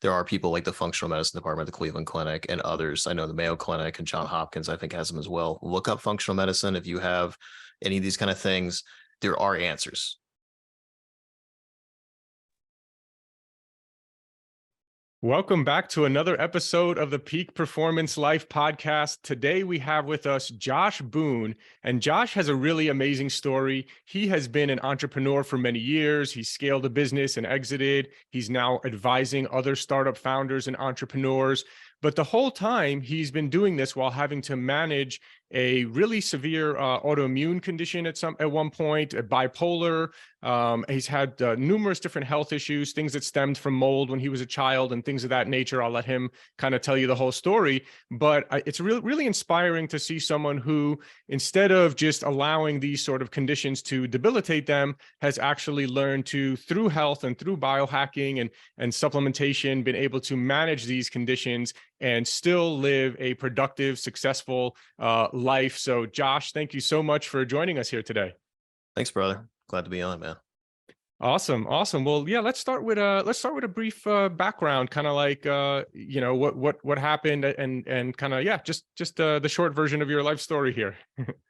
there are people like the functional medicine department at the Cleveland Clinic and others. I know the Mayo Clinic and John Hopkins, I think, has them as well. Look up functional medicine. If you have any of these kind of things, there are answers. Welcome back to another episode of the Peak Performance Life podcast. Today we have with us Josh Boone, and Josh has a really amazing story. He has been an entrepreneur for many years. He scaled a business and exited. He's now advising other startup founders and entrepreneurs. But the whole time he's been doing this while having to manage a really severe autoimmune condition at one point, a bipolar. He's had numerous different health issues, things that stemmed from mold when he was a child and things of that nature. I'll let him kind of tell you the whole story. But it's really inspiring to see someone who, instead of just allowing these sort of conditions to debilitate them, has actually learned to, through health and through biohacking and supplementation, been able to manage these conditions and still live a productive, successful life. So Josh, thank you so much for joining us here today. Thanks, brother. Glad to be on, man. Awesome. Well, yeah, let's start with a brief background, kind of like what happened and kind of just the short version of your life story here.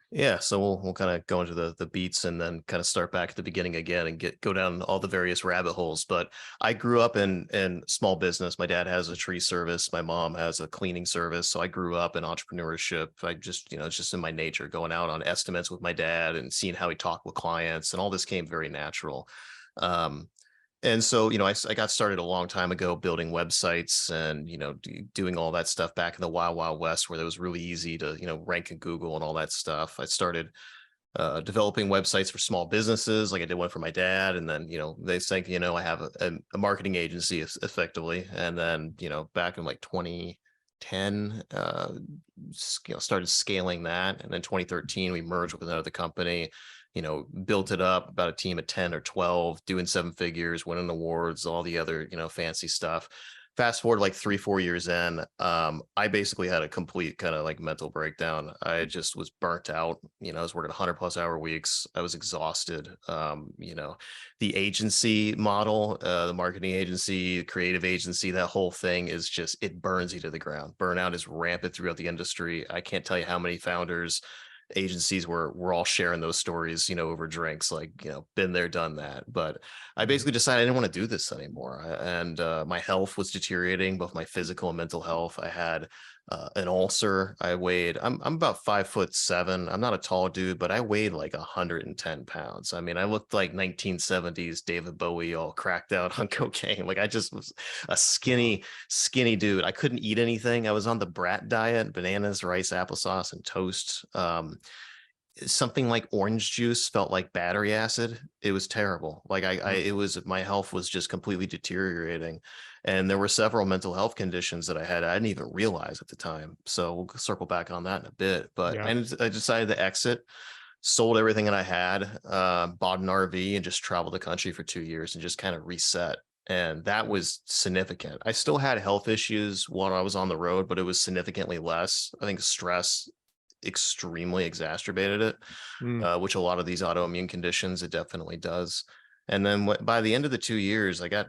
Yeah, so we'll kind of go into the beats and then kind of start back at the beginning again and go down all the various rabbit holes. But I grew up in small business. My dad has a tree service. My mom has a cleaning service. So I grew up in entrepreneurship. I just, it's just in my nature, going out on estimates with my dad and seeing how he talked with clients, and all this came very natural. And so, I got started a long time ago building websites and, doing all that stuff back in the wild, wild west, where it was really easy to, rank in Google and all that stuff. I started developing websites for small businesses. Like I did one for my dad. And then, they think, I have a marketing agency effectively. And then, back in like 2010, started scaling that. And then 2013, we merged with another company, built it up, about a team of 10 or 12, doing 7 figures, winning awards, all the other, fancy stuff. Fast forward like 3-4 years in, I basically had a complete kind of like mental breakdown. I just was burnt out. I was working 100+ hour weeks. I was exhausted. The agency model, the marketing agency, creative agency, that whole thing is just, it burns you to the ground. Burnout is rampant throughout the industry. I can't tell you how many founders, agencies we're all sharing those stories, over drinks, like, been there, done that. But I basically decided I didn't want to do this anymore. And my health was deteriorating, both my physical and mental health. I had an ulcer. I'm about 5'7". I'm not a tall dude, but I weighed like 110 pounds. I mean, I looked like 1970s David Bowie, all cracked out on cocaine. Like I just was a skinny dude. I couldn't eat anything. I was on the brat diet: bananas, rice, applesauce, and toast. Something like orange juice felt like battery acid. It was terrible. Like my health was just completely deteriorating. And there were several mental health conditions that I didn't even realize at the time. So we'll circle back on that in a bit. But Yeah. I decided to exit, sold everything that I had, bought an RV, and just traveled the country for 2 years and just kind of reset. And that was significant. I still had health issues while I was on the road, but it was significantly less. I think stress extremely exacerbated it, which a lot of these autoimmune conditions, it definitely does. And then by the end of the 2 years, I got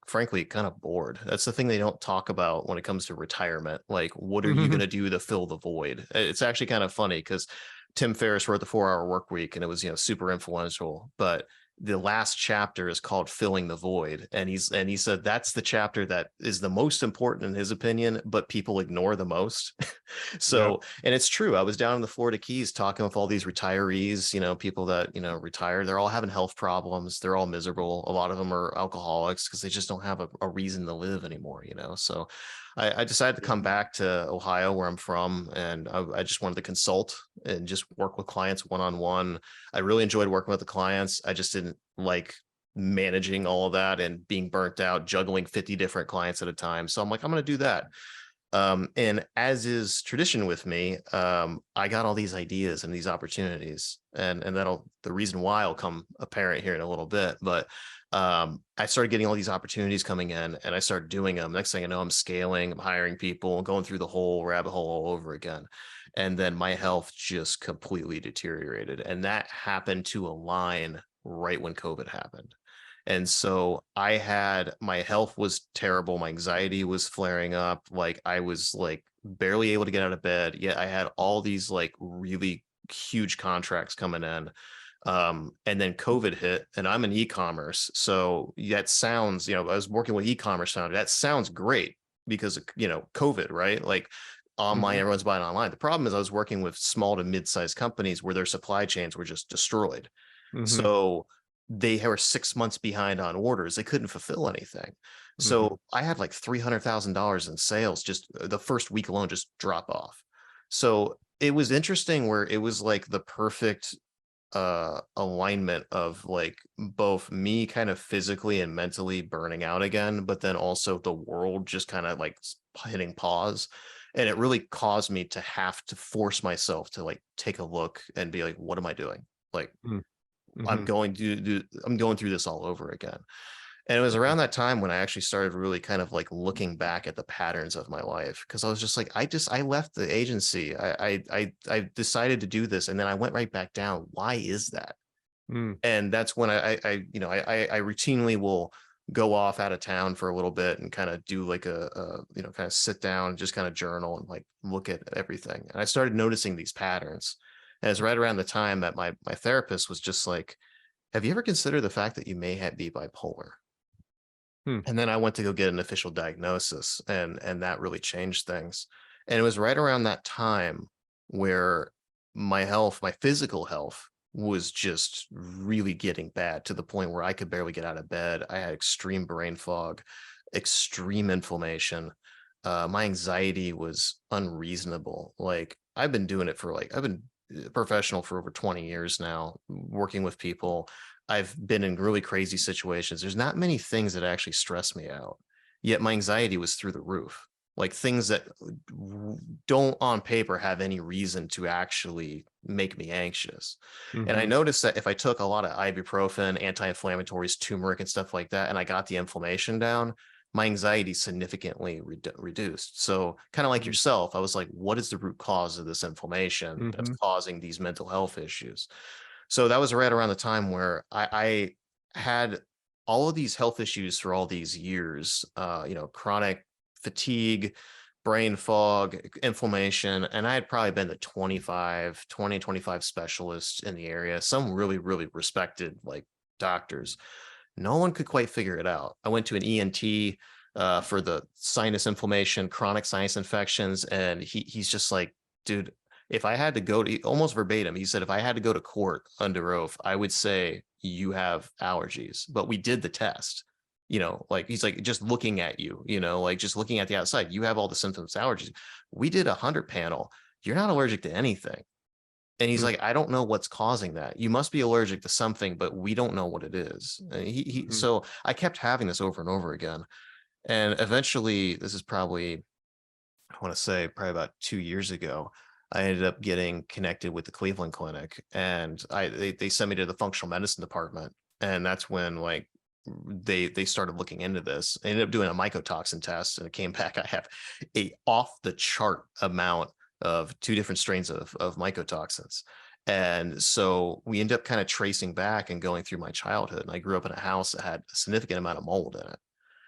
frankly kind of bored. That's the thing they don't talk about when it comes to retirement. Like, what are you going to do to fill the void? It's actually kind of funny because Tim Ferriss wrote the 4-Hour Work Week, and it was, super influential. But the last chapter is called Filling the Void. And he said that's the chapter that is the most important in his opinion, but people ignore the most. So, and it's true. I was down in the Florida Keys talking with all these retirees, people that, retire. They're all having health problems. They're all miserable. A lot of them are alcoholics because they just don't have a reason to live anymore, So I decided to come back to Ohio, where I'm from, and I just wanted to consult and just work with clients one-on-one. I really enjoyed working with the clients. I just didn't like managing all of that and being burnt out, juggling 50 different clients at a time. So I'm like, I'm going to do that. And as is tradition with me, I got all these ideas and these opportunities, and the reason why will come apparent here in a little bit. But I started getting all these opportunities coming in, and I started doing them. Next thing I know, I'm scaling, I'm hiring people, going through the whole rabbit hole all over again. And then my health just completely deteriorated. And that happened to align right when COVID happened. And so my health was terrible. My anxiety was flaring up. Like I was like barely able to get out of bed. Yet I had all these like really huge contracts coming in. And then COVID hit, and I'm in e-commerce. So that sounds, I was working with e-commerce now. That sounds great because of, COVID, right? Like online, Mhm. everyone's buying online. The problem is I was working with small to mid-sized companies where their supply chains were just destroyed. Mhm. So they were 6 months behind on orders. They couldn't fulfill anything. Mhm. So I had like $300,000 in sales just the first week alone, just drop off. So it was interesting where it was like the perfect alignment of like both me kind of physically and mentally burning out again, but then also the world just kind of like hitting pause. And it really caused me to have to force myself to like take a look and be like, what am I doing? Like Mm. Mhm. I'm going through this all over again. And it was Mhm. around that time when I actually started really kind of like looking back at the patterns of my life, because I was just like, I left the agency. I decided to do this, and then I went right back down. Why is that? Mm. And that's when I routinely will go off out of town for a little bit and kind of do like kind of sit down and just kind of journal and like look at everything. And I started noticing these patterns. And it's right around the time that my therapist was just like, have you ever considered the fact that you be bipolar? Hmm. And then I went to go get an official diagnosis, and that really changed things. And it was right around that time where my physical health was just really getting bad to the point where I could barely get out of bed. I had extreme brain fog, extreme inflammation. My anxiety was unreasonable. Like I've been professional for over 20 years now, working with people. I've been in really crazy situations. There's not many things that actually stress me out. Yet my anxiety was through the roof. Like things that don't on paper have any reason to actually make me anxious. And I Mhm. noticed that if I took a lot of ibuprofen, anti-inflammatories, turmeric, and stuff like that, and I got the inflammation down, my anxiety significantly reduced. So, kind of like Mm. yourself, I was like, what is the root cause of this inflammation that's Mhm. causing these mental health issues? So that was right around the time where I had all of these health issues for all these years, chronic fatigue, brain fog, inflammation, and I had probably been to 25 specialists in the area, some really, really respected like doctors. No one could quite figure it out. I went to an ENT for the sinus inflammation, chronic sinus infections, and he's just like, dude, if I had to go to almost verbatim, he said, if I had to go to court under oath, I would say you have allergies. But we did the test, like he's like, just looking at you, like just looking at the outside, you have all the symptoms, allergies. We did 100 panel. You're not allergic to anything. And he's Mm. like, I don't know what's causing that. You must be allergic to something, but we don't know what it is. And Mhm. so I kept having this over and over again. And eventually, this is probably, I want to say probably about 2 years ago, I ended up getting connected with the Cleveland Clinic, and they sent me to the functional medicine department, and that's when like they started looking into this. I ended up doing a mycotoxin test, and it came back I have a off the chart amount of two different strains of mycotoxins. And so we end up kind of tracing back and going through my childhood. And I grew up in a house that had a significant amount of mold in it.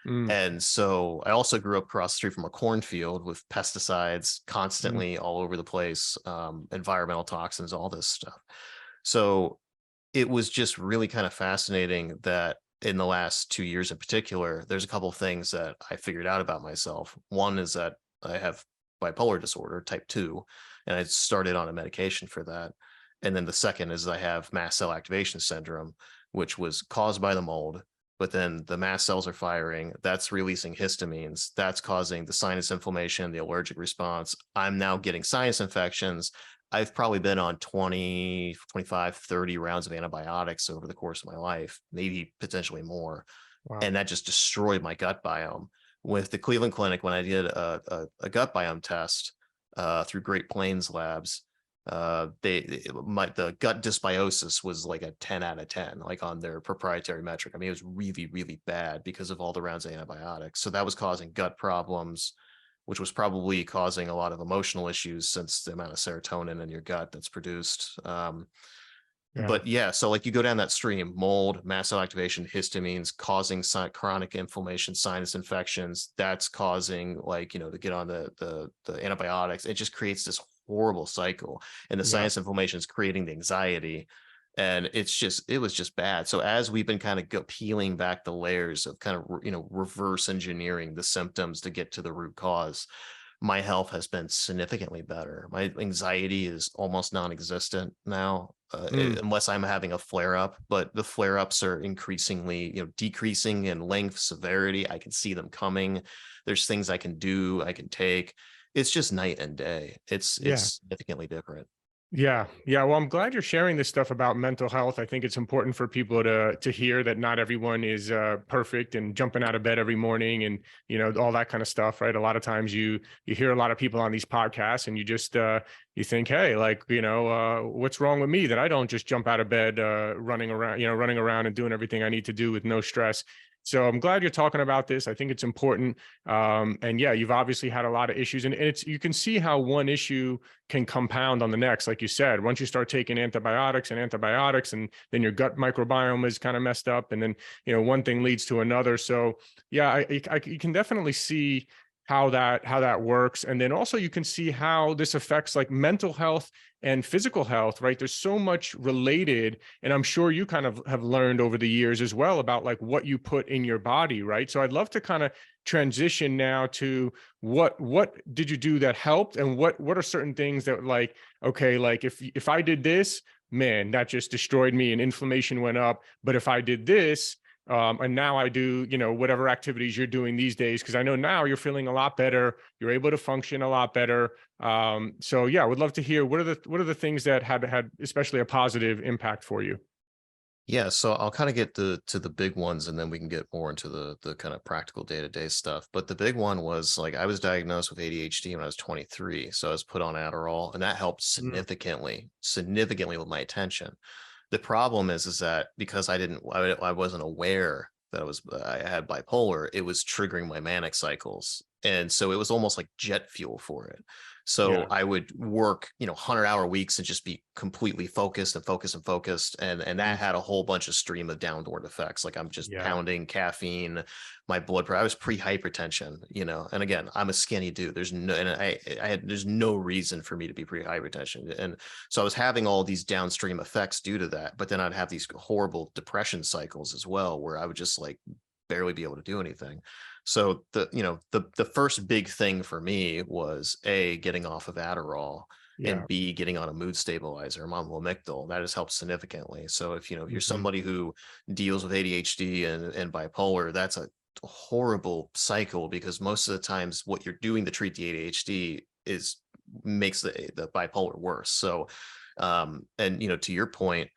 Mm. And so I also grew up across the street from a cornfield with pesticides Mm. constantly all over the place, environmental toxins, all this stuff. So it was just really kind of fascinating that in the last 2 years in particular, there's a couple of things that I figured out about myself. One is that I have bipolar disorder, type 2, and I started on a medication for that. And then the second is I have mast cell activation syndrome, which was caused by the mold, but then the mast cells are firing. That's releasing histamines. That's causing the sinus inflammation, the allergic response. I'm now getting sinus infections. I've probably been on 20, 25, 30 rounds of antibiotics over the course of my life, maybe potentially more. Wow. And that just destroyed my gut biome. With the Cleveland Clinic, when I did a gut biome test through Great Plains Labs, the gut dysbiosis was like a 10 out of 10, like on their proprietary metric. I mean, it was really, really bad because of all the rounds of antibiotics. So that was causing gut problems, which was probably causing a lot of emotional issues since the amount of serotonin in your gut that's produced. Yeah. But yeah, so like you go down that stream, mold, mast cell activation, histamines causing chronic inflammation, sinus infections. That's causing like, to get on the antibiotics. It just creates this horrible cycle. And the Yeah. sinus inflammation is creating the anxiety. And it was just bad. So as we've been kind of peeling back the layers of kind of, reverse engineering the symptoms to get to the root cause, my health has been significantly better. My anxiety is almost non-existent now, Mm. unless I'm having a flare up, but the flare ups are increasingly, decreasing in length, severity. I can see them coming. There's things I can do, I can take. It's just night and day. Yeah. It's significantly different. Yeah. Yeah. Well, I'm glad you're sharing this stuff about mental health. I think it's important for people to hear that not everyone is perfect and jumping out of bed every morning and all that kind of stuff, right? A lot of times you hear a lot of people on these podcasts and you just you think, hey, like what's wrong with me that I don't just jump out of bed running around and doing everything I need to do with no stress. So I'm glad you're talking about this. I think it's important. And yeah, you've obviously had a lot of issues, and it's you can see how one issue can compound on the next. Like you said, once you start taking antibiotics and then your gut microbiome is kind of messed up, and then one thing leads to another. So yeah, you can definitely see how that works, and then also you can see how this affects like mental health and physical health, right? There's so much related, and I'm sure you kind of have learned over the years as well about like what you put in your body, right? So I'd love to kind of transition now to what did you do that helped, and what are certain things that like, okay, like if I did this, man, that just destroyed me and inflammation went up, but if I did this, and now I do, whatever activities you're doing these days, because I know now you're feeling a lot better, you're able to function a lot better. So yeah, I would love to hear what are the things that had especially a positive impact for you. Yeah, so I'll kind of get to the big ones, and then we can get more into the kind of practical day-to-day stuff. But the big one was like I was diagnosed with ADHD when I was 23. So I was put on Adderall, and that helped Mm. significantly with my attention. The problem is that because I wasn't aware that I had bipolar, it was triggering my manic cycles. And so it was almost like jet fuel for it. So Yeah. I would work, 100-hour weeks and just be completely focused and focused and focused. And that Mm. had a whole bunch of stream of downward effects. Like I'm just Yeah. pounding caffeine, my blood pressure. I was pre-hypertension, and again, I'm a skinny dude. There's no reason for me to be pre-hypertension. And so I was having all these downstream effects due to that, but then I'd have these horrible depression cycles as well, where I would just like barely be able to do anything. So the first big thing for me was A, getting off of Adderall, Yeah. and B, getting on a mood stabilizer. I'm on Lamictal. That has helped significantly. So if you're Mhm. somebody who deals with ADHD and bipolar, that's a horrible cycle, because most of the times what you're doing to treat the ADHD is makes the bipolar worse. So and to your point,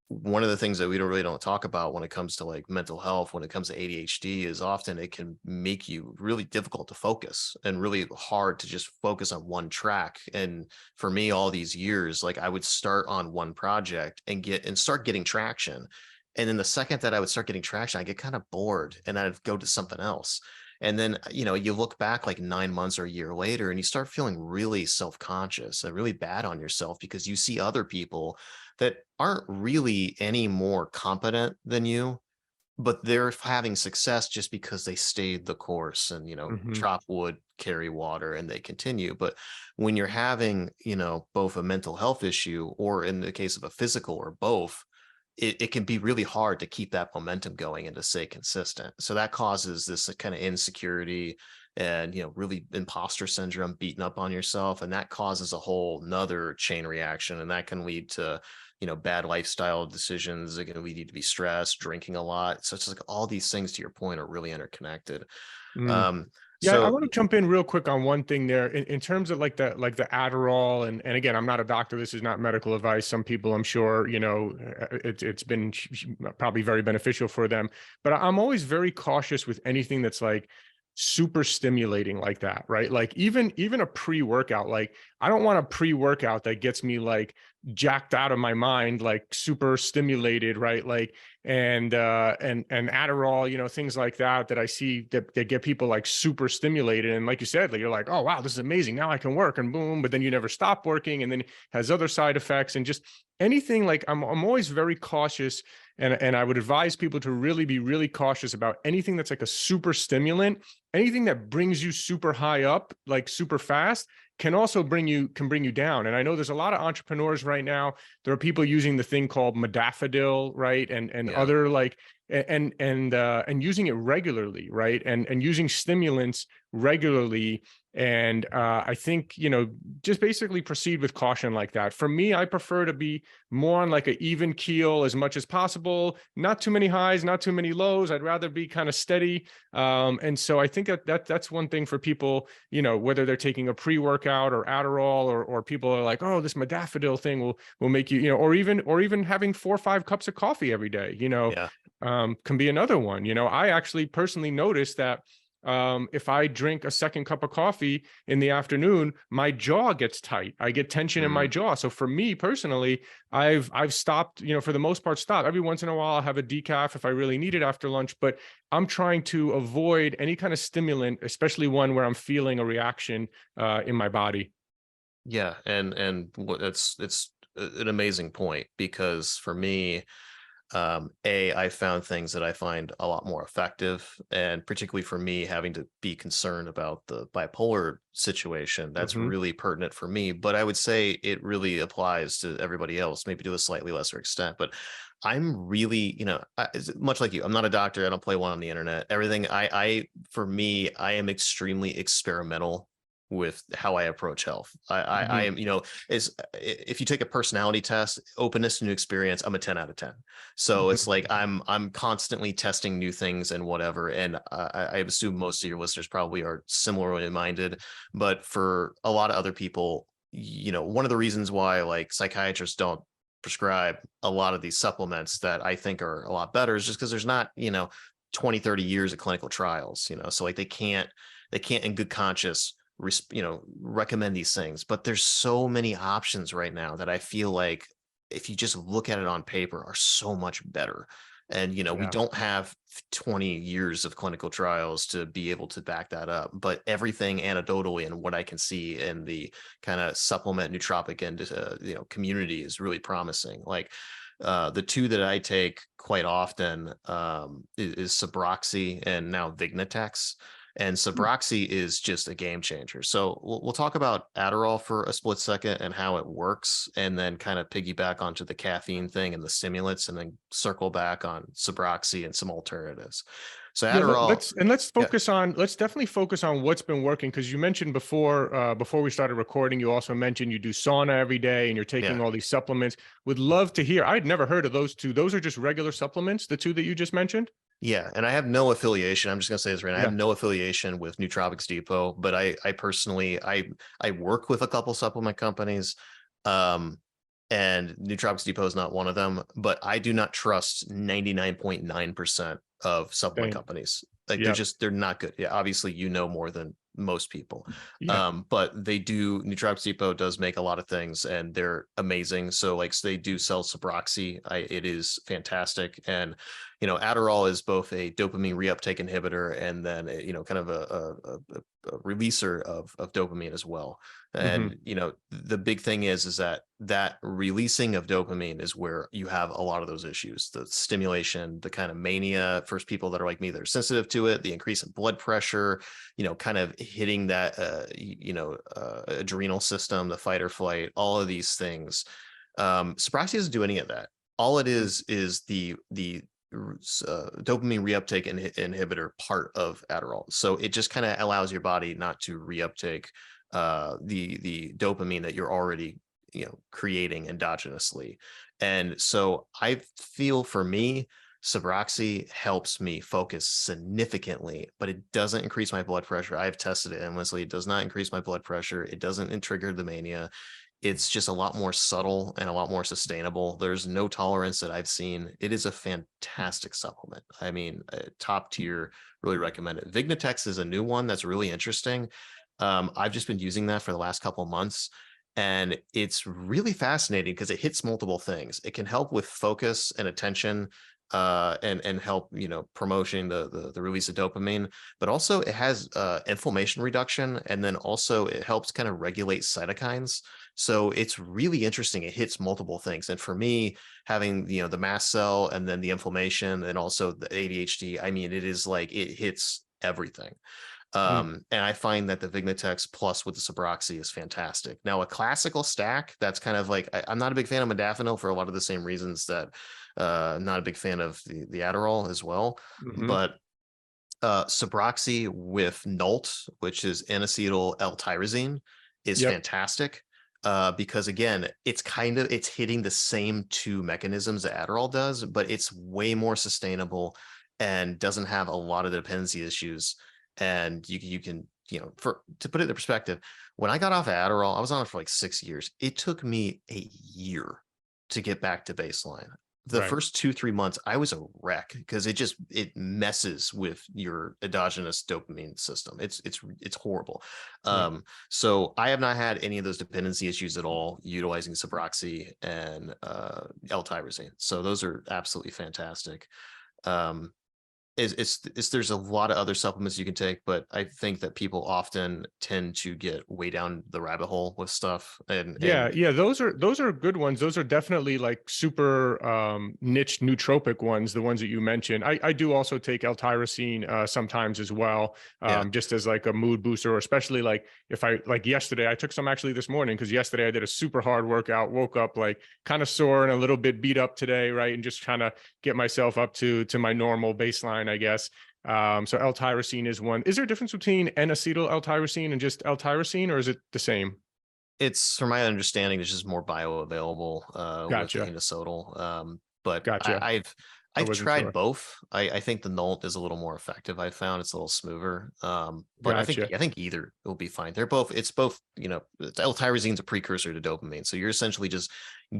one of the things that we don't talk about when it comes to like mental health, when it comes to ADHD, is often it can make you really difficult to focus and really hard to just focus on one track. And for me, all these years, like I would start on one project and start getting traction. And then the second that I would start getting traction, I get kind of bored and I'd go to something else. And then, you look back like 9 months or a year later and you start feeling really self-conscious and really bad on yourself, because you see other people that aren't really any more competent than you, but they're having success just because they stayed the course and, Mhm. chop wood, carry water, and they continue. But when you're having, both a mental health issue, or in the case of a physical, or both, it can be really hard to keep that momentum going and to stay consistent. So that causes this kind of insecurity and, really imposter syndrome, beating up on yourself. And that causes a whole nother chain reaction. And that can lead to, bad lifestyle decisions. It can lead you to be stressed, drinking a lot. So it's like all these things, to your point, are really interconnected. Mm. Um, Yeah, I so want to jump in real quick on one thing there in terms of like the Adderall, and again, I'm not a doctor. This is not medical advice. Some people, I'm sure, it's been probably very beneficial for them. But I'm always very cautious with anything that's like super stimulating like that, right? Like even a pre-workout. Like I don't want a pre-workout that gets me like jacked out of my mind, like super stimulated, right? Like and Adderall, things like that I see that get people like super stimulated. And like you said, like, you're like, oh wow, this is amazing. Now I can work, and boom, but then you never stop working, and then it has other side effects. And just anything, like, I'm always very cautious, and I would advise people to really be really cautious about anything that's like a super stimulant. Anything that brings you super high up, like super fast, can also bring you down. And I know there's a lot of entrepreneurs right now. There are people using the thing called modafinil, right? And Yeah. other, like, and using it regularly, right? And using stimulants regularly. And I think, just basically proceed with caution like that. For me, I prefer to be more on like an even keel as much as possible. Not too many highs, not too many lows. I'd rather be kind of steady. And so I think that's one thing for people, whether they're taking a pre-workout or Adderall, or people are like, oh, this modafinil thing will make you, or even having 4 or 5 cups of coffee every day, Yeah. can be another one. I actually personally noticed that if I drink a second cup of coffee in the afternoon, my jaw gets tight. I get tension in my Mm. jaw. So for me personally, I've stopped, for the most part, stop. Every once in a while, I'll have a decaf if I really need it after lunch, but I'm trying to avoid any kind of stimulant, especially one where I'm feeling a reaction in my body. Yeah. And it's an amazing point, because for me, I found things that I find a lot more effective, and particularly for me, having to be concerned about the bipolar situation, that's Hmm. really pertinent for me. But I would say it really applies to everybody else, maybe to a slightly lesser extent. But I'm really, much like you, I'm not a doctor. I don't play one on the internet. Everything for me, I am extremely experimental with how I approach health. I Hmm. am, is if you take a personality test, openness to new experience, I'm a 10 out of 10. So it's like Hmm. I'm constantly testing new things and whatever. And I assume most of your listeners probably are similarly minded. But for a lot of other people, one of the reasons why like psychiatrists don't prescribe a lot of these supplements that I think are a lot better is just because there's not, 20, 30 years of clinical trials, so like they can't in good conscience recommend these things. But there's so many options right now that I feel like, if you just look at it on paper, are so much better. And we Yeah. don't have 20 years of clinical trials to be able to back that up, but everything anecdotally and what I can see in the kind of supplement nootropic and community is really promising. Like the two that I take quite often is Suboxone and now Vignetex. And Suboxone is just a game changer. So we'll talk about Adderall for a split second and how it works, and then kind of piggyback onto the caffeine thing and the stimulants, and then circle back on Suboxone and some alternatives. So Yeah, Adderall, yeah, let's definitely focus on what's been working, because you mentioned before we started recording, you also mentioned you do sauna every day and you're taking yeah, all these supplements. Would love to hear. I'd never heard of those two. Those are just regular supplements, the two that you just mentioned? yeah. And I have no affiliation. I'm just gonna say this right now. I have Yeah. no affiliation with Nootropics Depot, but I personally I work with a couple supplement companies. Um, and Nootropics Depot is not one of them, but I do not trust 99.9% of supplement Same. companies. Like Yep. they're not good. Yeah, obviously more than most people. Yeah. But Nootropics Depot does make a lot of things and they're amazing. So they do sell Suboxone. It is fantastic. And Adderall is both a dopamine reuptake inhibitor and then kind of a releaser of dopamine as well. Hmm. And the big thing is that releasing of dopamine is where you have a lot of those issues, the stimulation, the kind of mania for people that are like me that are sensitive to it, the increase in blood pressure, kind of hitting that adrenal system, the fight or flight, all of these things. Suboxone doesn't do any of that. All it is the dopamine reuptake inhibitor part of Adderall. So it just kind of allows your body not to reuptake the dopamine that you're already creating endogenously. And so I feel, for me, Suboxone helps me focus significantly, but it doesn't increase my blood pressure. I've tested it endlessly. It does not increase my blood pressure. It doesn't trigger the mania. It's just a lot more subtle and a lot more sustainable. There's no tolerance that I've seen. It is a fantastic supplement. I mean, top tier, really recommend it. Vignetex is a new one that's really interesting. I've just been using that for the last couple of months, and it's really fascinating because it hits multiple things. It can help with focus and attention. and help, promoting the release of dopamine, but also it has inflammation reduction, and then also it helps kind of regulate cytokines. So it's really interesting. It hits multiple things. And for me, having the mast cell and then the inflammation and also the ADHD, I mean, it is like it hits everything. Mm. And I find that the Vignatex plus with the Suboxone is fantastic. Now, a classical stack, that's kind of like, I'm not a big fan of modafinil for a lot of the same reasons that I'm not a big fan of the Adderall as well. Hmm. But Suboxone with Nult, which is N-acetyl L-tyrosine, is Yep. fantastic. Because again, it's hitting the same two mechanisms that Adderall does, but it's way more sustainable and doesn't have a lot of the dependency issues. And you can, to put it in perspective, when I got off of Adderall, I was on it for like 6 years. It took me a year to get back to baseline. The Right. first 2-3 months, I was a wreck because it messes with your endogenous dopamine system. It's horrible. Yeah. So I have not had any of those dependency issues at all utilizing Suboxone and L-tyrosine. So those are absolutely fantastic. Um, there's a lot of other supplements you can take, but I think that people often tend to get way down the rabbit hole with stuff. Yeah, And yeah, those are good ones. Those are definitely like super niche nootropic ones, the ones that you mentioned. I do also take L-tyrosine sometimes as well, yeah, just as like a mood booster, or especially like if I like yesterday, I took some actually this morning because yesterday I did a super hard workout, woke up like kind of sore and a little bit beat up today, right? And just trying to get myself up to my normal baseline, I guess. So L-tyrosine is one. Is there a difference between N-acetyl L-tyrosine and just L-tyrosine, or is it the same? it's from my understanding, it's just more bioavailable with the Gotcha. inositol. But Gotcha. I I've wasn't tried sure. both. I think the Nolt is a little more effective. I found it's a little smoother. But Gotcha. I think either will be fine. They're both. It's both. L-tyrosine is a precursor to dopamine, so you're essentially just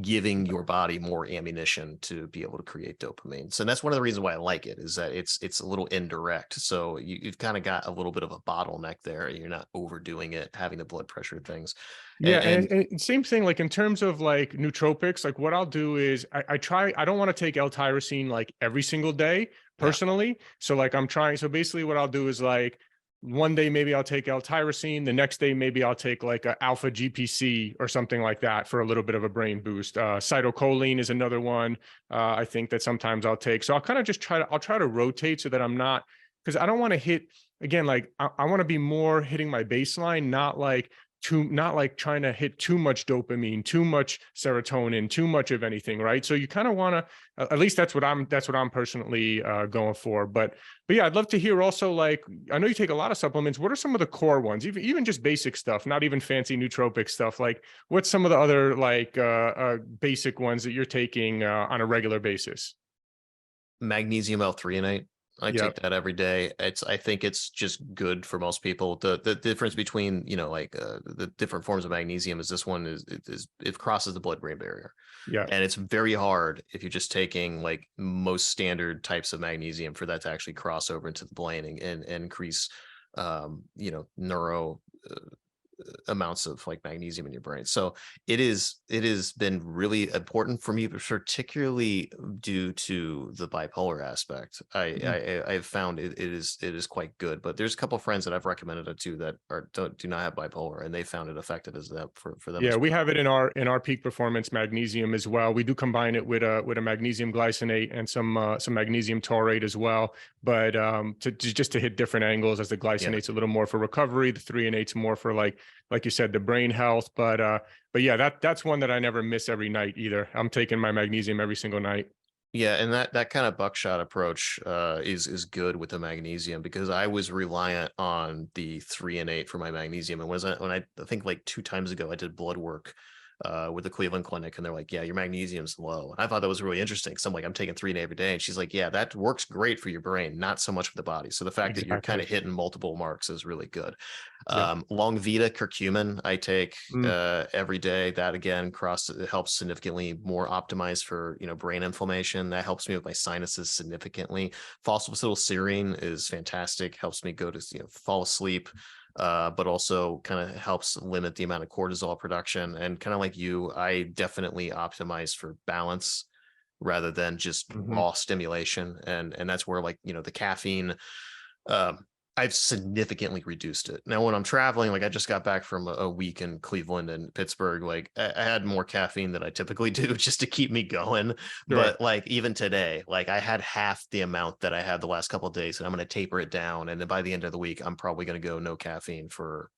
giving your body more ammunition to be able to create dopamine. So that's one of the reasons why I like it, is that it's a little indirect. So you've kind of got a little bit of a bottleneck there. You're not overdoing it, having the blood pressure things, Yeah, and and same thing. Like in terms of like nootropics, like what I'll do is I try. I don't want to take L-tyrosine like every single day yeah. personally. So like I'm trying. So basically, what I'll do is like one day maybe I'll take L-tyrosine. The next day maybe I'll take like a alpha GPC or something like that for a little bit of a brain boost. Cytocholine is another one. I think that sometimes I'll take. So I'll kind of just I'll try to rotate so that I'm not, because I don't want to hit again. Like I want to be more hitting my baseline, not like trying to hit too much dopamine, too much serotonin, too much of anything, right? So you kind of want to, at least that's what I'm personally going for. But yeah, I'd love to hear also, like, I know you take a lot of supplements. What are some of the core ones, even just basic stuff, not even fancy nootropic stuff? Like what's some of the other like basic ones that you're taking on a regular basis? Magnesium L-threonate. I take Yep. that every day. I think it's just good for most people. The difference between, the different forms of magnesium is this one is it crosses the blood-brain barrier. Yeah. And it's very hard if you're just taking like most standard types of magnesium for that to actually cross over into the brain and increase neuro amounts of like magnesium in your brain. So it has been really important for me, but particularly due to the bipolar aspect. Mhm. I've found it is quite good. But there's a couple of friends that I've recommended it to that do not have bipolar, and they found it effective as that for them Yeah, as we well. have it in our peak performance magnesium as well. We do combine it with a magnesium glycinate and some magnesium taurate as well. But just to hit different angles, as the Yeah. glycinate's a little more for recovery, the 3 and 8's more for like you said, the brain health. But yeah, that's one that I never miss every night either. I'm taking my magnesium every single night. Yeah, and that kind of buckshot approach is good with the magnesium, because I was reliant on the 3 and 8 for my magnesium. And when I think like 2 times ago I did blood work with the Cleveland Clinic, and they're like, "Yeah, your magnesium's low." And I thought that was really interesting. So I'm like, "I'm taking 3 and 8 every day," and she's like, "Yeah, that works great for your brain, not so much for the body." So the fact that you're kind Exactly. of hitting multiple marks is really good. Yeah. Long Vita curcumin I take Mm. every day. That again it helps significantly more optimized for brain inflammation. That helps me with my sinuses significantly. Phosphatidylserine is fantastic. Helps me go to fall asleep. But also kind of helps limit the amount of cortisol production. And kind of like you, I definitely optimize for balance rather than just Hmm. raw stimulation. And that's where, like, the caffeine, um, I've significantly reduced it. Now, when I'm traveling, like I just got back from a week in Cleveland and Pittsburgh, like I had more caffeine than I typically do just to keep me going. Sure. But like even today, like I had half the amount that I had the last couple of days, and I'm going to taper it down. And then by the end of the week, I'm probably going to go no caffeine for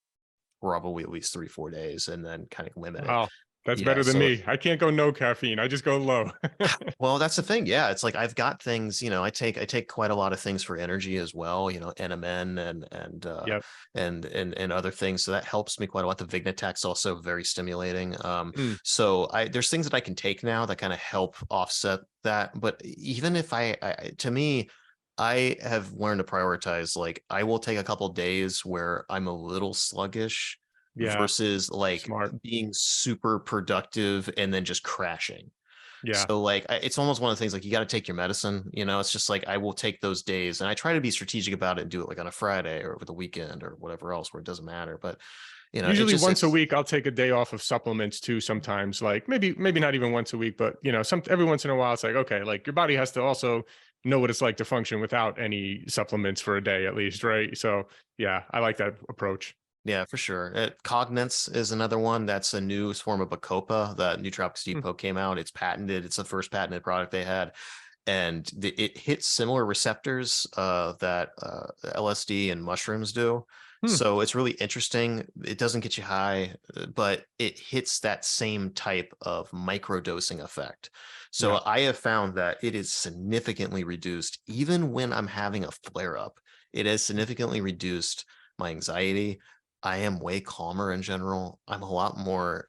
probably at least 3, 4 days, and then kind of limit it. Wow. That's Yeah. better than So me. I can't go no caffeine. I just go low. well, that's the thing. Yeah, it's like I've got things, I take quite a lot of things for energy as well, NMN Yep. and other things. So that helps me quite a lot. The Vignatech's also very stimulating. Mm, So there's things that I can take now that kind of help offset that. But even if to me, I have learned to prioritize, like I will take a couple days where I'm a little sluggish yeah. versus like Smart. being super productive and then just crashing. Yeah. So like it's almost one of the things, like you got to take your medicine, it's just like I will take those days, and I try to be strategic about it and do it like on a Friday or over the weekend or whatever else where it doesn't matter. But it Usually just once a it's week, I'll take a day off of supplements too. Sometimes, like maybe not even once a week, but some every once in a while, it's like, okay, like your body has to also know what it's like to function without any supplements for a day at least, right? So yeah, I like that approach. yeah, for sure. Cognance is another one. That's a new form of Bacopa that Nootropics Hmm. Depot came out. It's patented. It's the first patented product they had, and it hits similar receptors that LSD and mushrooms do. Hmm. So it's really interesting. It doesn't get you high, but it hits that same type of microdosing effect. Yeah. So I have found that it is significantly reduced, even when I'm having a flare up. It has significantly reduced my anxiety. I am way calmer in general. I'm a lot more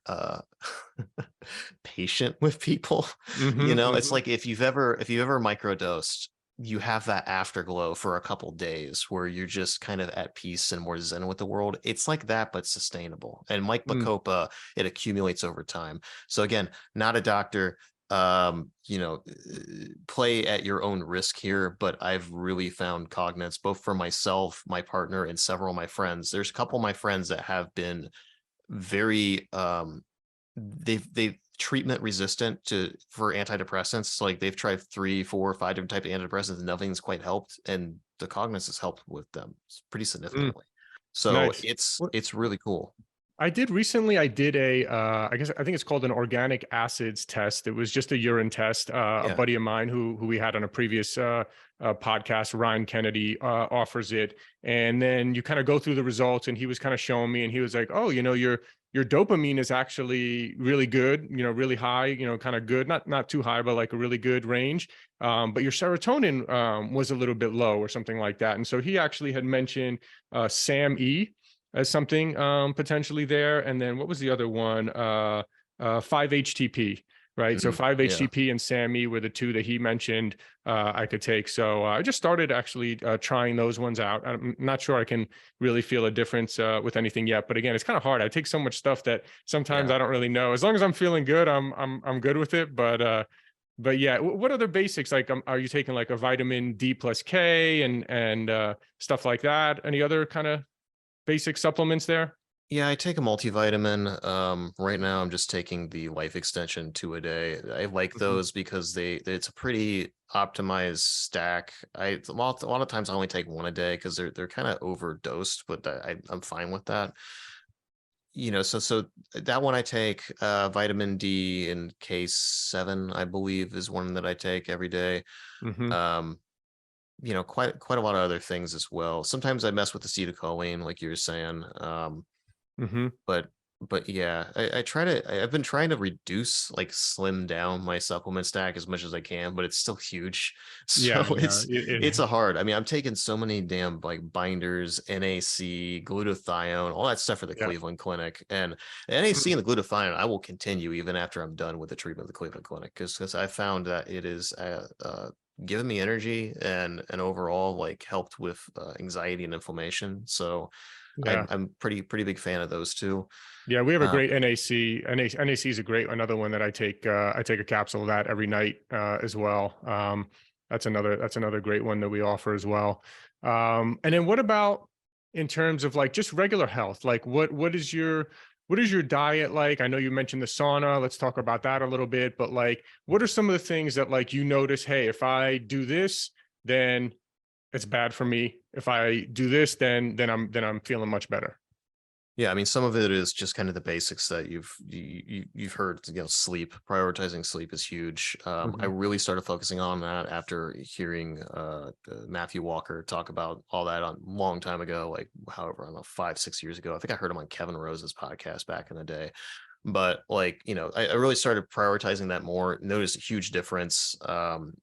patient with people. Hmm. It's Hmm. like if you've ever microdosed, you have that afterglow for a couple days where you're just kind of at peace and more zen with the world. It's like that, but sustainable. And Mike Mm. Bacopa, it accumulates over time. So again, not a doctor, play at your own risk here, but I've really found cognates both for myself, my partner, and several of my friends. There's a couple of my friends that have been very they've treatment resistant to for antidepressants. So, like they've tried 3, 4, 5 different types of antidepressants and nothing's quite helped, and the cognates has helped with them pretty Mm. significantly. So Nice. it's really cool. I did recently. I did I think it's called an organic acids test. It was just a urine test. A Yeah, buddy of mine who we had on a previous podcast, Ryan Kennedy, offers it, and then you kind of go through the results. And he was kind of showing me, and he was like, "Oh, your dopamine is actually really good. Really high. Kind of good, not too high, but like a really good range. But your serotonin was a little bit low, or something like that." And so he actually had mentioned SAM-E as something potentially there. And then what was the other one? 5-HTP, right? So yeah, 5-HTP and SAMe were the two that he mentioned I could take. So I just started actually trying those ones out. I'm not sure I can really feel a difference with anything yet, but again, it's kind of hard. I take so much stuff that sometimes yeah. I don't really know. As long as I'm feeling good, I'm good with it. But yeah, what other basics, like are you taking like a vitamin D plus K and stuff like that? Any other kind of basic supplements there? Yeah, I take a multivitamin. Right now I'm just taking the Life Extension 2 a day. I like Mhm. those because it's a pretty optimized stack. A lot of times I only take one a day because they're kind of overdosed, but I'm fine with that. So that one I take, vitamin D in K7, I believe, is one that I take every day. Mhm. Um, quite a lot of other things as well. Sometimes I mess with acetylcholine, like you were saying. Mhm. But yeah, I've been trying to reduce, like slim down my supplement stack as much as I can, but it's still huge. So Yeah, yeah. it's a hard. I mean, I'm taking so many damn like binders, NAC, glutathione, all that stuff for the Yeah. Cleveland Clinic. And the NAC Mm. and the glutathione, I will continue even after I'm done with the treatment of the Cleveland Clinic, because I found that it is given me energy and overall like helped with anxiety and inflammation. So I'm Yeah. I'm pretty big fan of those two. Yeah, we have a Uh, great NAC. NAC is a great another one that I take. I take a capsule of that every night as well. That's another great one that we offer as well. And then what about in terms of like just regular health? Like what is your what is your diet like? I know you mentioned the sauna. Let's talk about that a little bit. But like, what are some of the things that like you notice? Hey, if I do this, then it's bad for me. If I do this, then I'm feeling much better. Yeah, I mean, some of it is just kind of the basics that you've heard. Sleep, prioritizing sleep is huge. I Hmm. really started focusing on that after hearing Matthew Walker talk about all that on long time ago, like however, I don't know, 5, 6 years ago. I think I heard him on Kevin Rose's podcast back in the day. But like, I really started prioritizing that more, noticed a huge difference.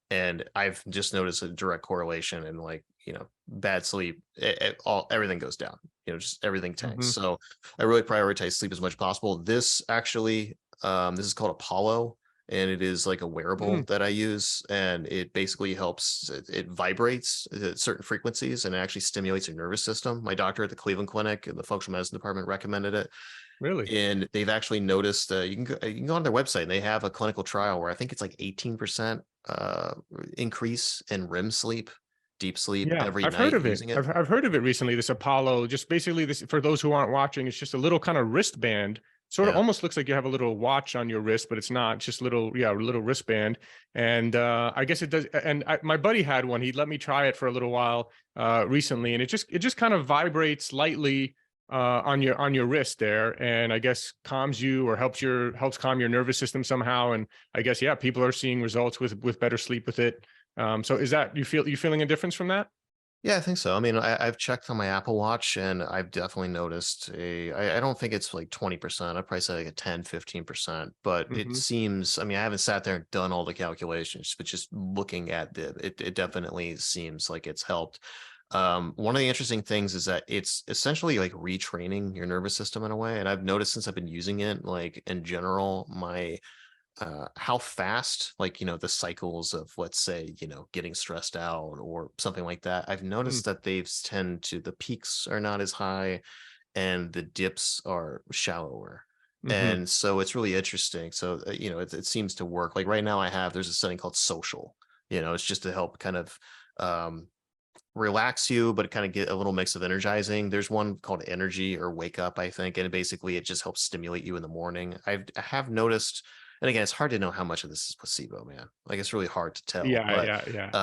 And I've just noticed a direct correlation and like, bad sleep, everything goes down, just everything tanks. Hmm. So I really prioritize sleep as much as possible. This actually, this is called Apollo, and it is like a wearable Mm, that I use, and it basically helps. It vibrates at certain frequencies, and it actually stimulates your nervous system. My doctor at the Cleveland Clinic, the functional medicine department, recommended it, really? and they've actually noticed. You can go on their website, and they have a clinical trial where I think it's like 18% increase in REM sleep, deep sleep Yeah, every I've heard night of it. using it. I've heard of it recently. This Apollo, just basically this for those who aren't watching, it's just a little kind of wristband. Sort of Yeah. almost looks like you have a little watch on your wrist, but it's not. It's just little, yeah, a little wristband. And I guess it does. And my buddy had one. He let me try it for a little while recently, and it just kind of vibrates lightly on your wrist there, and I guess calms you or helps calm your nervous system somehow. And I guess yeah, people are seeing results with better sleep with it. So is that you feeling a difference from that? Yeah, I think so. I mean, I've checked on my Apple Watch, and I've definitely noticed I don't think it's like 20%. I'd probably say like a 10, 15%, but it Mhm, seems, I mean, I haven't sat there and done all the calculations, but just looking at it definitely seems like it's helped. One of the interesting things is that it's essentially like retraining your nervous system in a way. And I've noticed since I've been using it, like in general, my how fast, like, the cycles of, let's say, getting stressed out or something like that, I've mm, noticed that the peaks are not as high and the dips are shallower. mhm, And so it's really interesting. So, it seems to work. Like right now there's a setting called social, it's just to help kind of, um, relax you, but kind of get a little mix of energizing. There's one called energy or wake up, I think. And basically it just helps stimulate you in the morning. I have noticed, and again, it's hard to know how much of this is placebo, man. Like it's really hard to tell, yeah, but, yeah, yeah.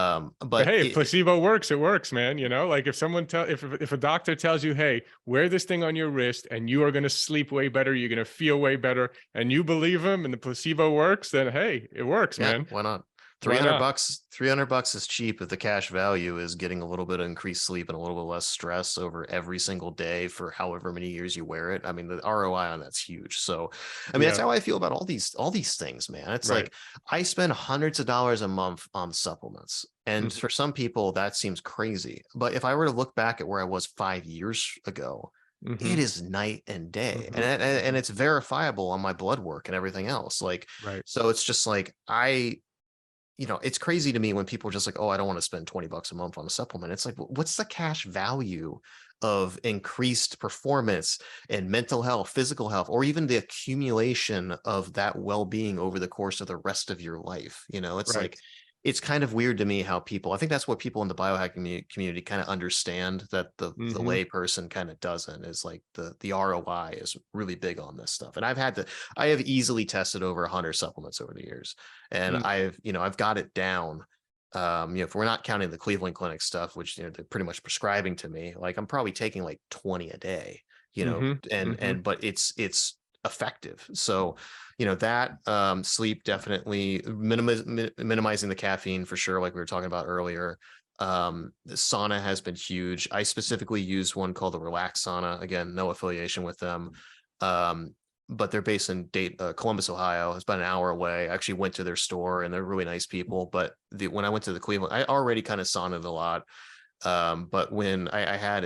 But but hey, if it, placebo works, it works, man. You know, like if someone tell if a doctor tells you, hey, wear this thing on your wrist and you are going to sleep way better, you're going to feel way better, and you believe him, and the placebo works, then hey, it works, yeah, man. why not? Why 300 not? bucks, 300 bucks is cheap if the cash value is getting a little bit of increased sleep and a little bit less stress over every single day for however many years you wear it. I mean, the ROI on that's huge. So, I mean, that's Yeah, how I feel about all these things, man. It's right. like I spend hundreds of dollars a month on supplements. And Mhm, for some people, that seems crazy. But if I were to look back at where I was 5 years ago, it mhm, is night and day. And, mhm, and mhm. it's verifiable on my blood work and everything else. Like, Right. so it's just like it's crazy to me when people are just like, oh, I don't want to spend 20 bucks a month on a supplement. It's like, what's the cash value of increased performance and mental health, physical health, or even the accumulation of that well-being over the course of the rest of your life? It's Right. like, it's kind of weird to me how people, I think that's what people in the biohacking community kind of understand that the Mhm, lay person kind of doesn't, is like the ROI is really big on this stuff. And I have easily tested over 100 supplements over the years, and mm, I've got it down. If we're not counting the Cleveland Clinic stuff, which they're pretty much prescribing to me, like I'm probably taking like 20 a day, mhm, mhm, and but it's effective. So, that sleep, definitely minimizing the caffeine for sure, like we were talking about earlier. The sauna has been huge. I specifically use one called the Relax Sauna. Again, no affiliation with them. Um, but they're based in Columbus, Ohio. It's about an hour away. I actually went to their store, and they're really nice people. But when I went to the Cleveland, I already kind of saunaed a lot. But when I had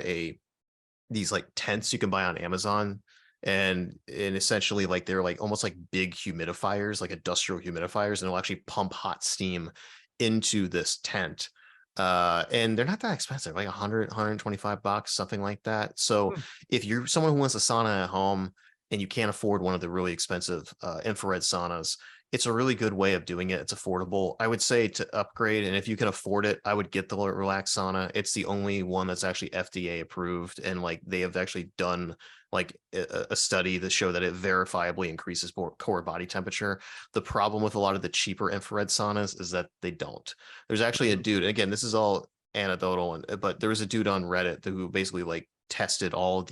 these like tents you can buy on Amazon, and essentially like they're like almost like big humidifiers, like industrial humidifiers, and they'll actually pump hot steam into this tent. And they're not that expensive, like 100, $125, something like that. So mm, if you're someone who wants a sauna at home, and you can't afford one of the really expensive infrared saunas, it's a really good way of doing it. It's affordable. I would say to upgrade, and if you can afford it, I would get the Relax Sauna. It's the only one that's actually FDA approved, and like they have actually done like a study to show that it verifiably increases core body temperature. The problem with a lot of the cheaper infrared saunas is that they don't. There's actually a dude, and again, this is all anecdotal, but there was a dude on Reddit who basically like tested all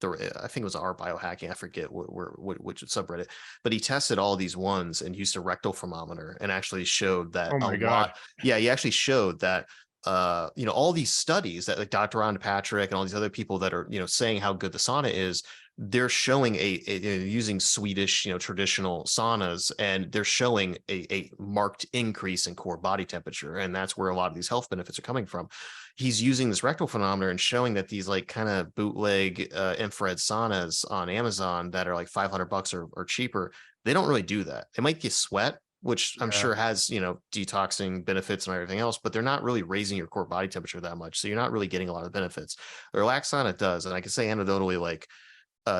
I think it was our biohacking. I forget which subreddit, but he tested all these ones and used a rectal thermometer and actually showed that Oh a my God. lot. Yeah, he actually showed that all these studies that like Dr. Ron Patrick and all these other people that are, saying how good the sauna is, they're showing using Swedish, traditional saunas, and they're showing a marked increase in core body temperature. And that's where a lot of these health benefits are coming from. He's using this rectal thermometer and showing that these like kind of bootleg infrared saunas on Amazon that are like $500 or cheaper, they don't really do that. It might get sweat, which I'm Yeah. sure has, detoxing benefits and everything else, but they're not really raising your core body temperature that much. So you're not really getting a lot of benefits. The relaxed sauna does. And I can say anecdotally, like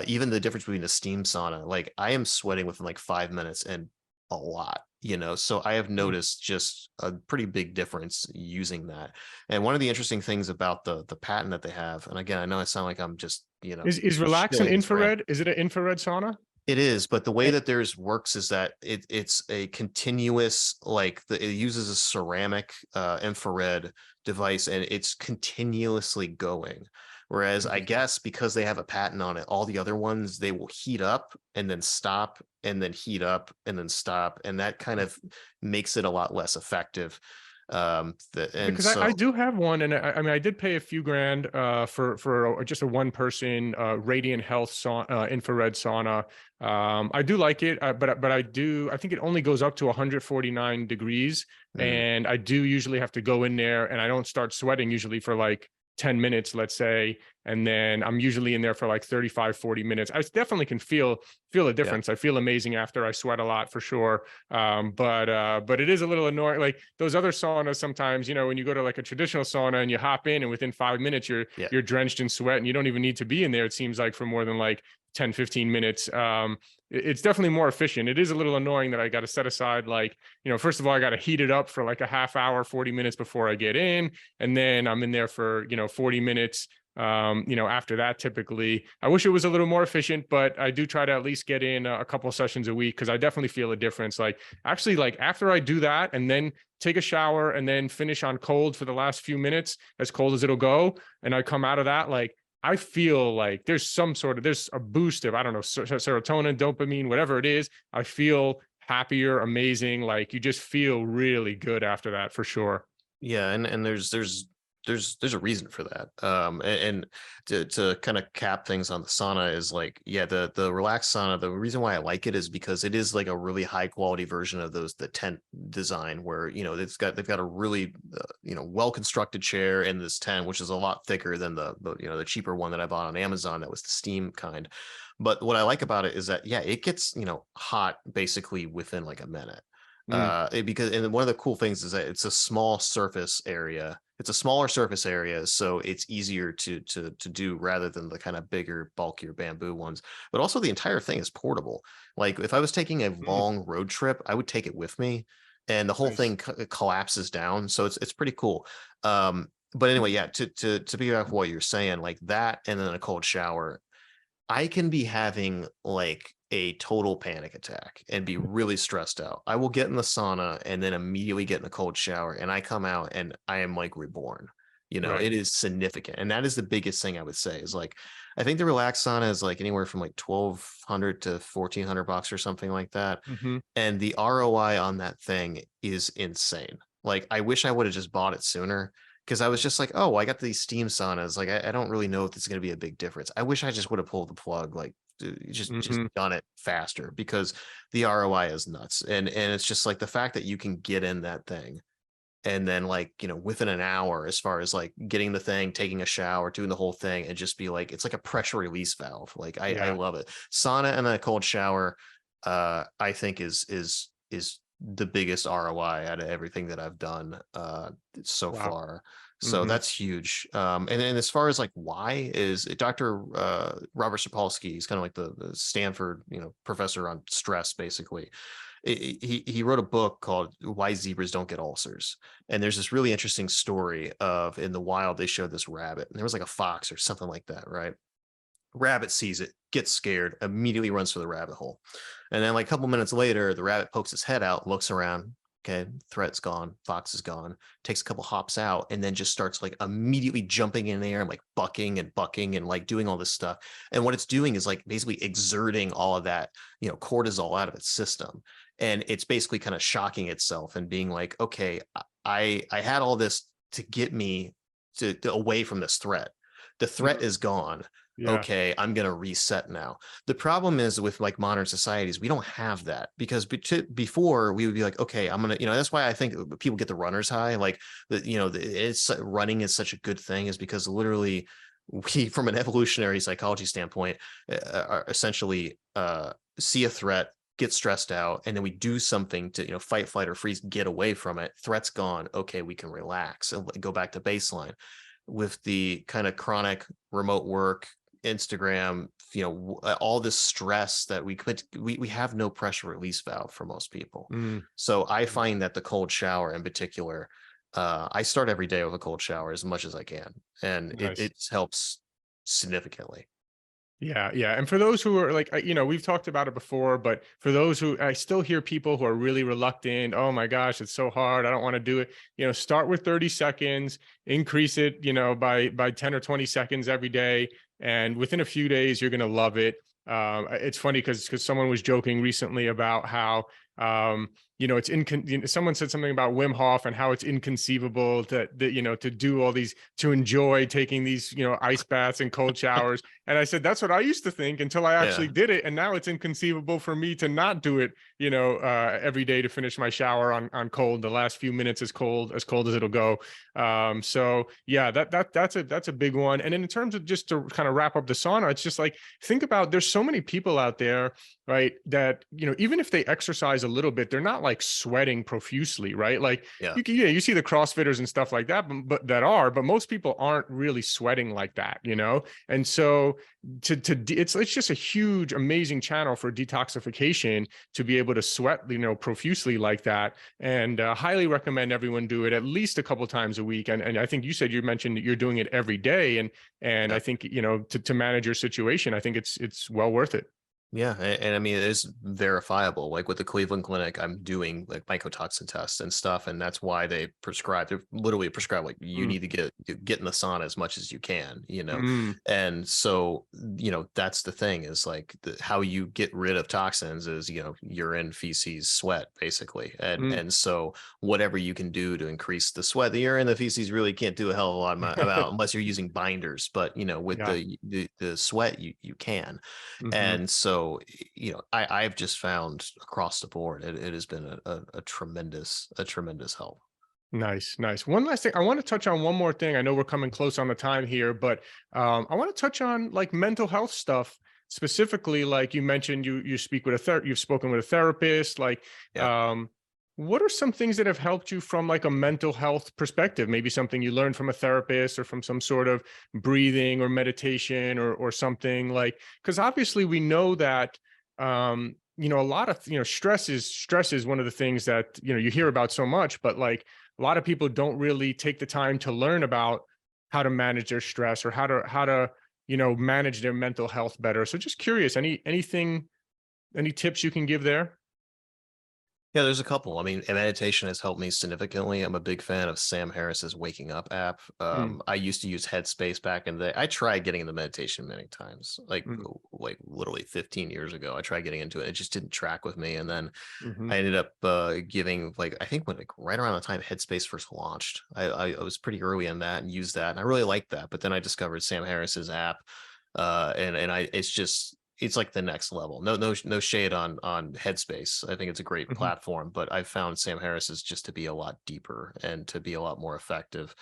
even the difference between a steam sauna, like I am sweating within like 5 minutes and a lot, so I have Mm. noticed just a pretty big difference using that. And one of the interesting things about the patent that they have, and again, I know I sound like I'm just, Is Relax an shilling this brand. infrared? Is it an infrared sauna? It is, but the way Eh, that theirs works is that it's a continuous, like it uses a ceramic infrared device, and it's continuously going. Whereas I Interesting. guess because they have a patent on it, all the other ones, they will heat up and then stop and then heat up and then stop. And that kind of makes it a lot less effective. And Because I so, do have one, and I mean I did pay a few grand just a one person Radiant Health infrared sauna. I do like it, but I think it only goes up to 149 degrees, mm, and I do usually have to go in there, and I don't start sweating usually for like 10 minutes, let's say, and then I'm usually in there for like 35, 40 minutes. I definitely can feel a yeah, difference. I feel amazing after. I sweat a lot for sure. But it is a little annoying. Like those other saunas, sometimes, when you go to like a traditional sauna and you hop in and within 5 minutes yeah. you're drenched in sweat and you don't even need to be in there, it seems like, for more than like 10, 15 minutes. It's definitely more efficient. It is a little annoying that I got to set aside, like, first of all, I got to heat it up for like a half hour, 40 minutes before I get in. And then I'm in there for, 40 minutes. After that, typically, I wish it was a little more efficient, but I do try to at least get in a couple sessions a week, because I definitely feel a difference. Like, actually, like after I do that and then take a shower and then finish on cold for the last few minutes, as cold as it'll go, and I come out of that, like, I feel like there's a boost of, I don't know, serotonin, dopamine, whatever it is. I feel happier, amazing. Like, you just feel really good after that, for sure. Yeah, and there's a reason for that. And to kind of cap things on the sauna is like, yeah, the relaxed sauna, the reason why I like it is because it is like a really high quality version of the tent design, where they've got a really well constructed chair in this tent, which is a lot thicker than the cheaper one that I bought on Amazon that was the steam kind. But what I like about it is that, yeah, it gets hot basically within like a minute. Mm, Because, and one of the cool things is that it's a small surface area. It's a smaller surface area, so it's easier to do rather than the kind of bigger, bulkier bamboo ones. But also the entire thing is portable. Like if I was taking a mm, long road trip, I would take it with me, and the whole nice. thing collapses down. So it's pretty cool. But anyway, yeah. To be off what you're saying, like that, and then a cold shower, I can be having like a total panic attack and be really stressed out. I will get in the sauna and then immediately get in a cold shower, and I come out and I am like reborn. Right. It is significant. And that is the biggest thing I would say is like, I think the relaxed sauna is like anywhere from like 1,200 to 1,400 bucks or something like that. Hmm. And the ROI on that thing is insane. Like, I wish I would have just bought it sooner, because I was just like, oh, I got these steam saunas. Like, I don't really know if it's going to be a big difference. I wish I just would have pulled the plug, like just Hmm. done it faster, because the ROI is nuts. And it's just like the fact that you can get in that thing and then like, within an hour, as far as like getting the thing, taking a shower, doing the whole thing, and just be like, it's like a pressure release valve. Like I Yeah. love it. Sauna and a cold shower, I think is the biggest ROI out of everything that I've done so Wow. far. So Hmm. that's huge. And then as far as like why is Dr. Robert Sapolsky, he's kind of like the Stanford, professor on stress, basically. He wrote a book called Why Zebras Don't Get Ulcers. And there's this really interesting story of in the wild, they showed this rabbit, and there was like a fox or something like that, right? Rabbit sees it, gets scared, immediately runs for the rabbit hole. And then like a couple minutes later, the rabbit pokes his head out, looks around. Okay, threat's gone, fox is gone, takes a couple hops out, and then just starts like immediately jumping in the air and like bucking and like doing all this stuff. And what it's doing is like basically exerting all of that, cortisol out of its system. And it's basically kind of shocking itself and being like, okay, I had all this to get me to away from this threat. The threat is gone. Yeah. Okay, I'm going to reset now. The problem is with like modern societies, we don't have that because before we would be like, okay, I'm going to, that's why I think people get the runner's high. Like it's running is such a good thing is because literally we, from an evolutionary psychology standpoint, are essentially see a threat, get stressed out, and then we do something to, fight, flight, or freeze, get away from it. Threat's gone. Okay, we can relax and go back to baseline. With the kind of chronic remote work, Instagram, all this stress that we have no pressure release valve for most people. Mm. So I find that the cold shower in particular, I start every day with a cold shower as much as I can, and Nice. it helps significantly. Yeah, yeah. And for those who are like, we've talked about it before, but for those who I still hear people who are really reluctant, oh my gosh, it's so hard. I don't want to do it. Start with 30 seconds, increase it, by 10 or 20 seconds every day. And within a few days, you're going to love it. It's funny because someone was joking recently about how, someone said something about Wim Hof and how it's inconceivable to do all these, to enjoy taking these, ice baths and cold showers. And I said, that's what I used to think until I actually Yeah. did it. And now it's inconceivable for me to not do it, every day to finish my shower on cold. The last few minutes as cold as it'll go. So yeah, that's a big one. And then in terms of just to kind of wrap up the sauna, it's just like, think about, there's so many people out there, right? That, even if they exercise a little bit, they're not like sweating profusely, right? Like Yeah. you see the CrossFitters and stuff like that, but most people aren't really sweating like that, And so it's just a huge, amazing channel for detoxification to be able to sweat, profusely like that. And highly recommend everyone do it at least a couple times a week. And I think you mentioned that you're doing it every day. And Yeah. I think, to manage your situation, I think it's well worth it. Yeah, and I mean it is verifiable. Like with the Cleveland Clinic, I'm doing like mycotoxin tests and stuff, and that's why they literally prescribe like you Mm, need to get in the sauna as much as you can. mm, And so that's the thing is like how you get rid of toxins is urine, feces, sweat, basically, and mm. and so whatever you can do to increase the sweat, the urine, the feces really can't do a hell of a lot about unless you're using binders, but with Yeah. the sweat you can. Hmm. And so, I've just found across the board, it has been a tremendous help. Nice, nice. One last thing, I want to touch on one more thing. I know we're coming close on the time here, but I want to touch on like mental health stuff specifically. Like you mentioned, you speak with you've spoken with a therapist. Like, Yeah. um, what are some things that have helped you from like a mental health perspective? Maybe something you learned from a therapist or from some sort of breathing or meditation or something like. Because obviously we know that a lot of stress is one of the things that you hear about so much, but like a lot of people don't really take the time to learn about how to manage their stress or how to manage their mental health better. So just curious, any tips you can give there? Yeah, there's a couple. I mean, meditation has helped me significantly. I'm a big fan of Sam Harris's Waking Up app. Mm, I used to use Headspace back in the day. I tried getting into meditation many times, mm, like literally 15 years ago. I tried getting into it. It just didn't track with me. And then mhm, I ended up giving like I think when like right around the time Headspace first launched, I was pretty early in that and used that, and I really liked that. But then I discovered Sam Harris's app, and I it's like the next level. No shade on Headspace. I think it's a great mhm. platform, but I've found Sam Harris's just to be a lot deeper and to be a lot more effective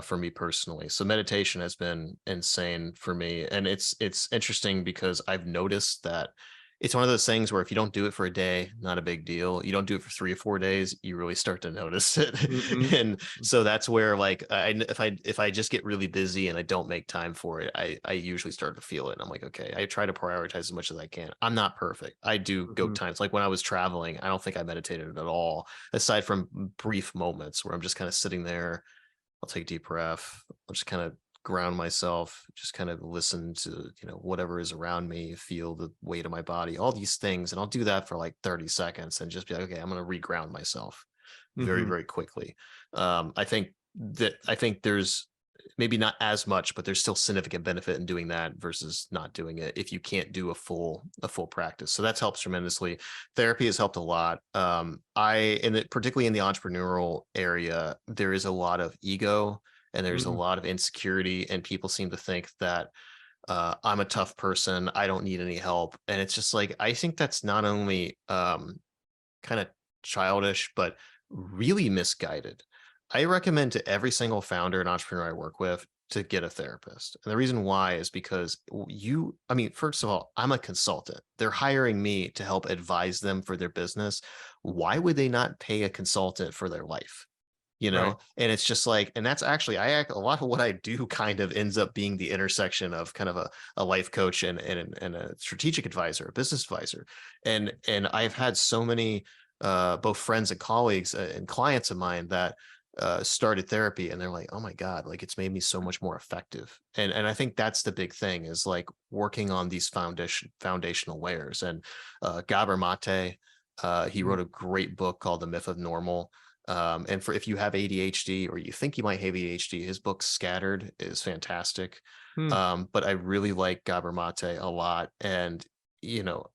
for me personally. So meditation has been insane for me, and it's interesting because I've noticed that It's one of those things where if you don't do it for a day, not a big deal. You don't do it for 3 or 4 days, you really start to notice it. Hmm. And so that's where, like, if I just get really busy and I don't make time for it, I usually start to feel it. And I'm like, okay, I try to prioritize as much as I can. I'm not perfect. I do go Hmm. times like when I was traveling, I don't think I meditated at all, aside from brief moments where I'm just kind of sitting there. I'll take a deep breath. I'll just kind of ground myself, just kind of listen to, whatever is around me, feel the weight of my body, all these things. And I'll do that for like 30 seconds and just be like, okay, I'm going to reground myself very, Hmm. very quickly. I think there's maybe not as much, but there's still significant benefit in doing that versus not doing it if you can't do a full practice. So that's helps tremendously. Therapy has helped a lot. Particularly in the entrepreneurial area, there is a lot of ego and there's a Hmm. lot of insecurity, and people seem to think that I'm a tough person, I don't need any help. And it's just like, I think that's not only kind of childish, but really misguided. I recommend to every single founder and entrepreneur I work with to get a therapist. And the reason why is because I mean, first of all, I'm a consultant. They're hiring me to help advise them for their business. Why would they not pay a consultant for their life? Right. And it's just like, and that's actually, a lot of what I do kind of ends up being the intersection of kind of a life coach and a strategic advisor, a business advisor. And I've had so many both friends and colleagues and clients of mine that started therapy, and they're like, oh my God, like it's made me so much more effective. And I think that's the big thing, is like working on these foundational layers. And Gabor Mate, he Hmm. wrote a great book called The Myth of Normal. And for if you have ADHD or you think you might have ADHD, his book Scattered is fantastic. Hmm. But I really like Gabor Mate a lot. And,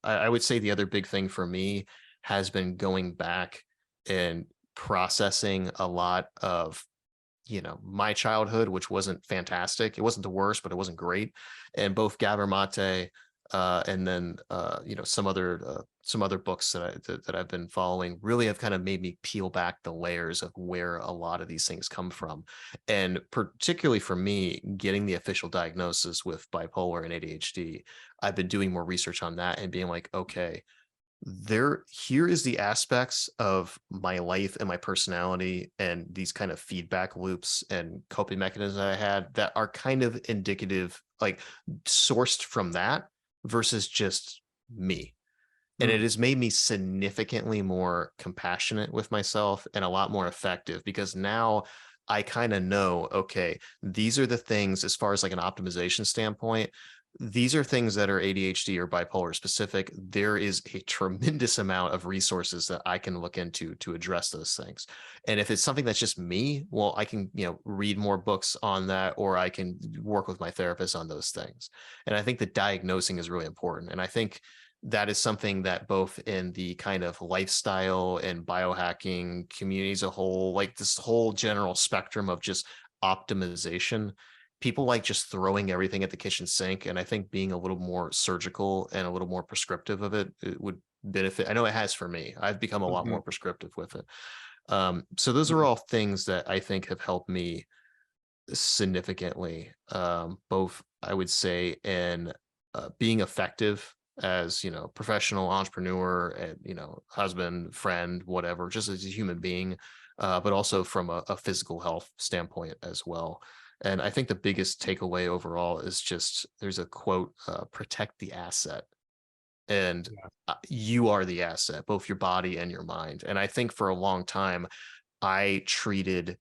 I would say the other big thing for me has been going back and processing a lot of, my childhood, which wasn't fantastic. It wasn't the worst, but it wasn't great. And both Gabor Mate, and then some other books that I've been following really have kind of made me peel back the layers of where a lot of these things come from. And particularly for me, getting the official diagnosis with bipolar and ADHD, I've been doing more research on that and being like, okay, here is the aspects of my life and my personality and these kind of feedback loops and coping mechanisms I had that are kind of indicative, like sourced from that versus just me. And it Hmm. has made me significantly more compassionate with myself and a lot more effective, because now I kind of know, okay, these are the things, as far as like an optimization standpoint, these are things that are ADHD or bipolar specific. There is a tremendous amount of resources that I can look into to address those things. And if it's something that's just me, well, I can, read more books on that, or I can work with my therapist on those things. And I think the diagnosing is really important. And I think that is something that both in the kind of lifestyle and biohacking community as a whole, like this whole general spectrum of just optimization, people like just throwing everything at the kitchen sink. And I think being a little more surgical and a little more prescriptive of it would benefit. I know it has for me. I've become a lot Hmm. more prescriptive with it. So those are Hmm. all things that I think have helped me significantly, both I would say in being effective as, professional entrepreneur and, husband, friend, whatever, just as a human being, but also from a physical health standpoint as well. And I think the biggest takeaway overall is just, there's a quote, protect the asset. And Yeah. you are the asset, both your body and your mind. And I think for a long time I treated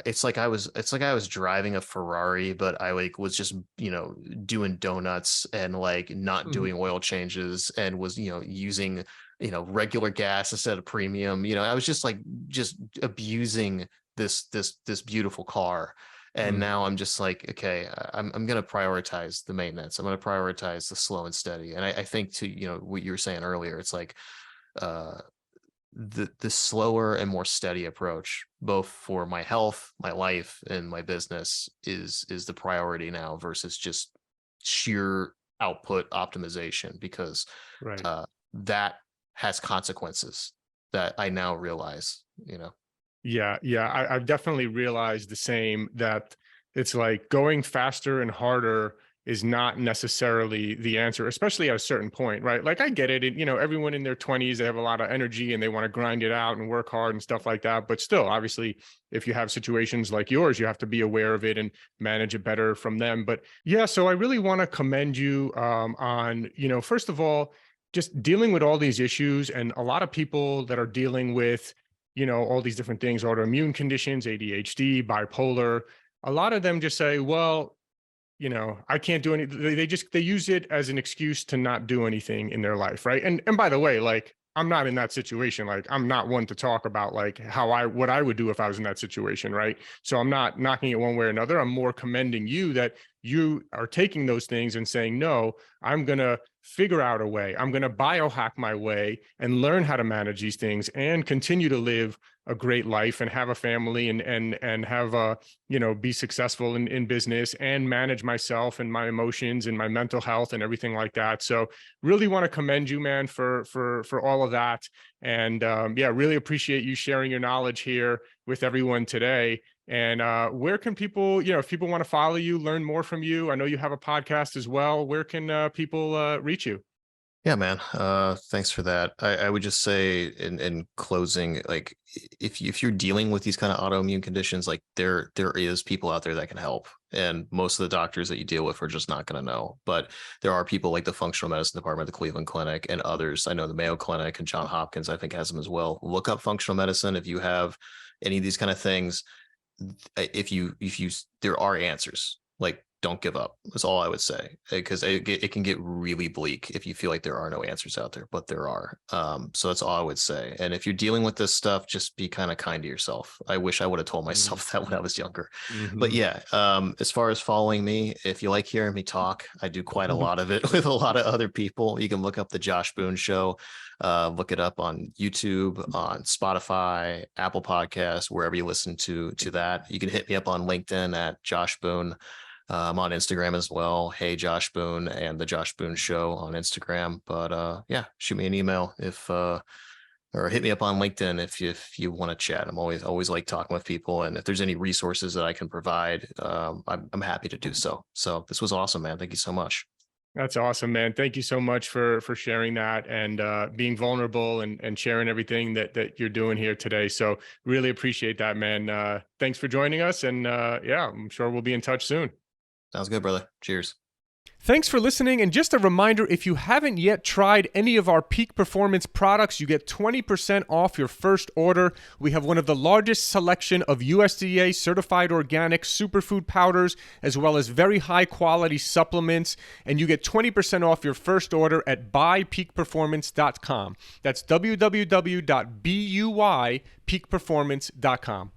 it's like I was driving a Ferrari, but I like was just, doing donuts and like not Hmm. doing oil changes, and was, using, regular gas instead of premium. I was just like just abusing this beautiful car. And Hmm. now I'm just like, okay, I'm gonna prioritize the maintenance. I'm gonna prioritize the slow and steady. And I think, to, what you were saying earlier, it's like uh the slower and more steady approach, both for my health, my life, and my business, is the priority now versus just sheer output optimization, because Right. uh that has consequences that I now realize. Yeah, yeah, I've definitely realized the same, that it's like going faster and harder is not necessarily the answer, especially at a certain point, right? Like I get it. Everyone in their 20s, they have a lot of energy and they want to grind it out and work hard and stuff like that. But still, obviously, if you have situations like yours, you have to be aware of it and manage it better from them. But yeah, so I really want to commend you on, first of all, just dealing with all these issues. And a lot of people that are dealing with, all these different things, autoimmune conditions, ADHD, bipolar, a lot of them just say, well, I can't do anything. They use it as an excuse to not do anything in their life. Right. And by the way, like, I'm not in that situation. Like, I'm not one to talk about like what I would do if I was in that situation. Right. So I'm not knocking it one way or another. I'm more commending you that you are taking those things and saying, no, I'm going to figure out a way. I'm going to biohack my way and learn how to manage these things and continue to live a great life and have a family and have be successful in business and manage myself and my emotions and my mental health and everything like that. So really want to commend you, man, for all of that. And really appreciate you sharing your knowledge here with everyone today. And where can people, if people want to follow you, learn more from you? I know you have a podcast as well. Where can people reach you? Yeah, man. Thanks for that. I would just say in closing, like if you're dealing with these kind of autoimmune conditions, like there is people out there that can help. And most of the doctors that you deal with are just not going to know. But there are people like the functional medicine department, the Cleveland Clinic, and others. I know the Mayo Clinic and John Hopkins, I think, has them as well. Look up functional medicine if you have any of these kind of things. If you there are answers. Like, don't give up. That's all I would say, because it can get really bleak if you feel like there are no answers out there, but there are. So that's all I would say. And if you're dealing with this stuff, just be kind of kind to yourself. I wish I would have told myself that when I was younger. But yeah, as far as following me, if you like hearing me talk, I do quite a lot of it with a lot of other people. You can look up the Josh Boone Show. Look it up on YouTube, on Spotify, Apple Podcasts, wherever you listen to that. You can hit me up on LinkedIn at Josh Boone. I'm on Instagram as well. Hey, Josh Boone, and the Josh Boone Show on Instagram. But yeah, shoot me an email or hit me up on LinkedIn if you want to chat. I'm always like talking with people, and if there's any resources that I can provide, I'm happy to do so. So this was awesome, man. Thank you so much. That's awesome, man. Thank you so much for sharing that and being vulnerable and sharing everything that you're doing here today. So really appreciate that, man. Thanks for joining us. And yeah, I'm sure we'll be in touch soon. Sounds good, brother. Cheers. Thanks for listening. And just a reminder, if you haven't yet tried any of our Peak Performance products, you get 20% off your first order. We have one of the largest selection of USDA certified organic superfood powders, as well as very high quality supplements. And you get 20% off your first order at buypeakperformance.com. That's www.buypeakperformance.com.